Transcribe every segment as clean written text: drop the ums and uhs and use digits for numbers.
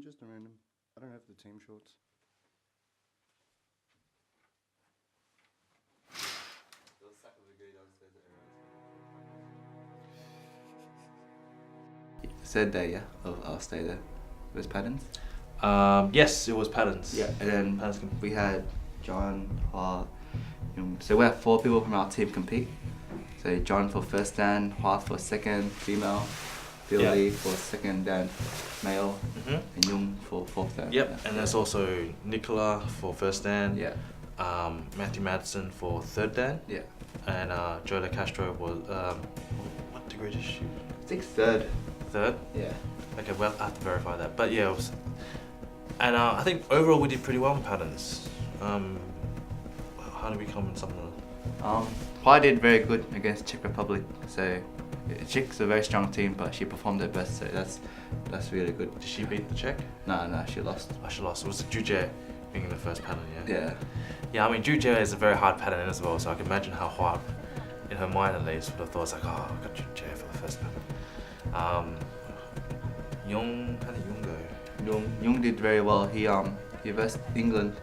Just a random. I don't have the team shorts. Third day, yeah, of our stay there. It was Patterns. Yes, it was Patterns. Yeah, and then we had John, Hua, Jung. So we have 4 people from our team compete. So John for first dan, Hua for second female, Billy for second dan male, and Jung for fourth dan. Yep, yeah. And there's also Nicola for first dan. Yeah. Matthew Madsen for third dan. Yeah. And Joe De Castro was what degree did she? I think third. Third? Yeah. Okay, well I have to verify that. But yeah, it was, and I think overall we did pretty well in Patterns. How did we come in some of the... Hua did very good against Czech Republic. So Czech's a very strong team, but she performed her best. So that's really good. Did she beat the Czech? No, she lost. Oh, she lost. It was Juje being in the first pattern, yeah? Yeah. Yeah, I mean Juje is a very hard pattern as well, so I can imagine how Hua, in her mind at least, would have thought, it's like, oh, I got Juje for the first pattern. Jung, how did Jung go? Jung did very well. He versed England,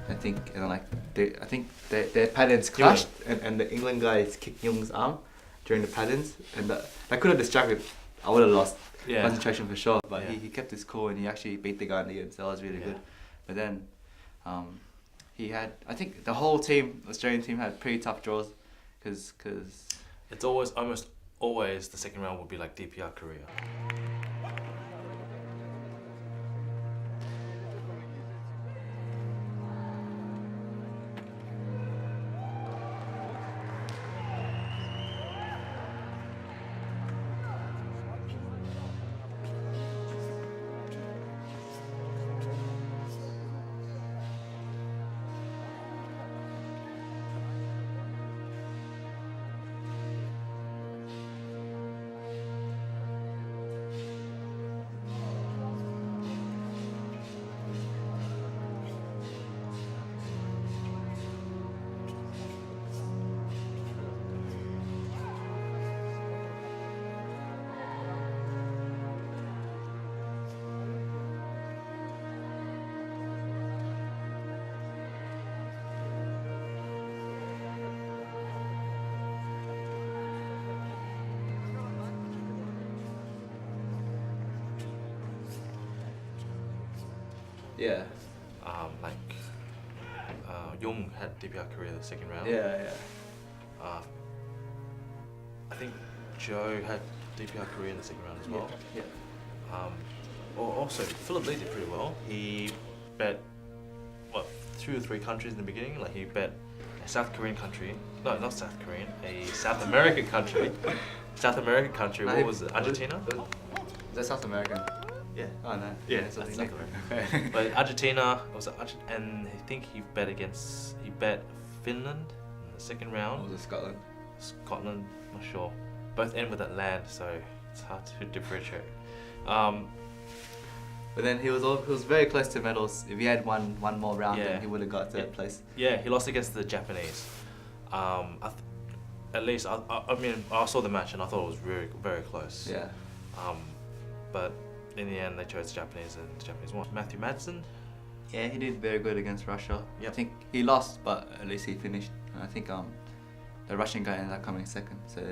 I think, and their patterns clashed, and the England guys kicked Jung's arm during the patterns, and that could have distracted. I would have lost concentration for sure, but he kept his cool and he actually beat the guy in the end, so that was really good. But then he had, I think the whole team, Australian team, had pretty tough draws, because it's almost always the second round would be like DPR Korea. yeah. Jung had DPR Korea the second round. Yeah. I think Joe had DPR Korea in the second round as well. Yeah. Also, Philip Lee did pretty well. He bet, 2 or 3 countries in the beginning. Like he bet a South Korean country. No, not South Korean. A South American country. South American country. What was it? Argentina? Is that South American? Yeah. Oh no. Yeah, that's South American. But Argentina and I think he bet Finland in the second round. Or was it Scotland? Scotland, not sure. Both end with that land, so it's hard to differentiate. But then he was very close to medals. If he had one more round, then he would have got third place. Yeah, he lost against the Japanese. At least I saw the match and I thought it was very, very close. Yeah. But in the end, they chose the Japanese and the Japanese won. Matthew Madsen. Yeah, he did very good against Russia. Yep. I think he lost, but at least he finished. And I think the Russian guy ended up coming second. So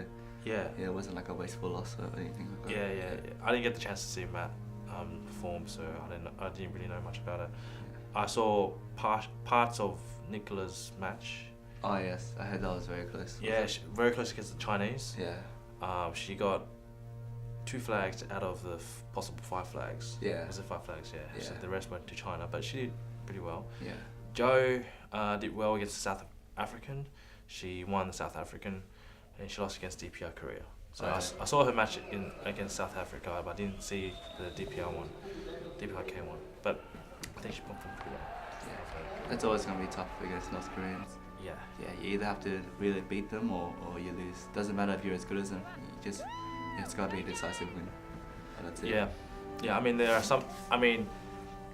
yeah, it wasn't like a wasteful loss or anything like that. Yeah. I didn't get the chance to see Matt perform, so I didn't really know much about it. I saw parts of Nicola's match. Oh yes, I heard that was very close. Yeah, very close against the Chinese. Yeah. She got 2 flags out of the possible 5 flags. Yeah. Was it 5 flags? Yeah. So the rest went to China, but she did pretty well. Yeah. Joe did well against the South African. She won the South African, and she lost against DPR Korea. So I saw her match against South Africa, but I didn't see the DPR K one. But I think she performed pretty well. Yeah. That's always going to be tough against North Koreans. Yeah. Yeah, you either have to really beat them or you lose. Doesn't matter if you're as good as them. It's got to be a decisive win. And that's it. Yeah. I mean, there are some. I mean,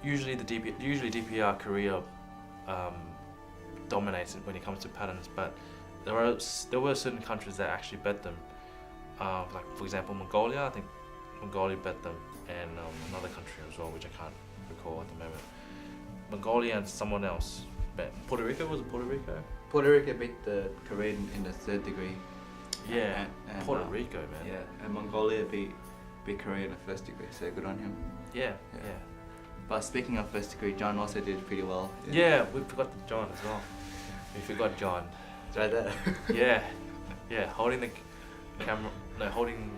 usually DPR Korea dominates when it comes to patterns, but there were certain countries that actually bet them. Like for example, Mongolia. I think Mongolia bet them, and another country as well, which I can't recall at the moment. Mongolia and someone else. Puerto Rico, was it Puerto Rico? Puerto Rico beat the Korean in the third degree. Yeah, and, Puerto Rico, man. Yeah, and Mongolia beat Korea in the first degree, so good on him. Yeah. But speaking of first degree, John also did pretty well. Yeah, we forgot John as well. We forgot John. It's right there. Yeah, holding the camera, no, holding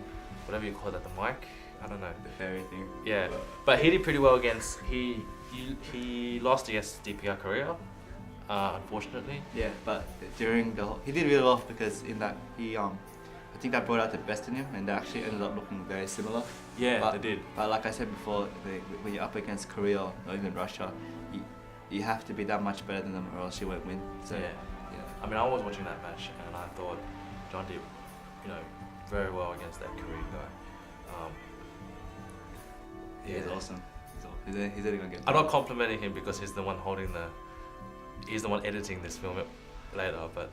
whatever you call that, the mic. I don't know. The fairy thing. Yeah, but he did pretty well against he lost against DPR Korea, unfortunately. Yeah, but during he did really well because in that I think that brought out the best in him, and they actually ended up looking very similar. Yeah, they did. But like I said before, when you're up against Korea or even Russia, you have to be that much better than them, or else you won't win. So yeah. I mean, I was watching that match, and I thought John did, very well against that Korean guy. He's awesome. He's really gonna get. I'm not complimenting him because he's the one he's the one editing this film later, but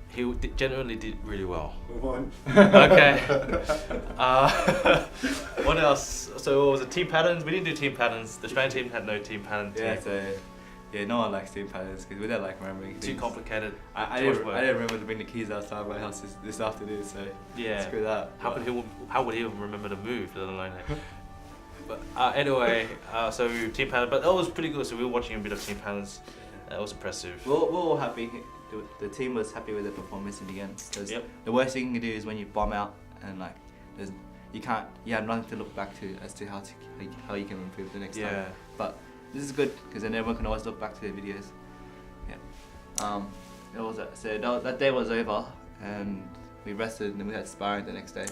he genuinely did really well. Move on. Okay. What else? So what was it? Team patterns? We didn't do team patterns. The Australian team had no team pattern. Yeah, no one likes team patterns because we don't like remembering things. Too complicated. I didn't remember to bring the keys outside my house this afternoon, so screw that. How would he remember to move, let alone that? But anyway, so team pattern, but that was pretty good. So we were watching a bit of team patterns. That was impressive. We're all happy. The team was happy with their performance in the end. Because the worst thing you can do is when you bomb out and like you have nothing to look back to as to how you can improve the next time. But this is good because then everyone can always look back to their videos. So that day was over and we rested and then we had sparring the next day.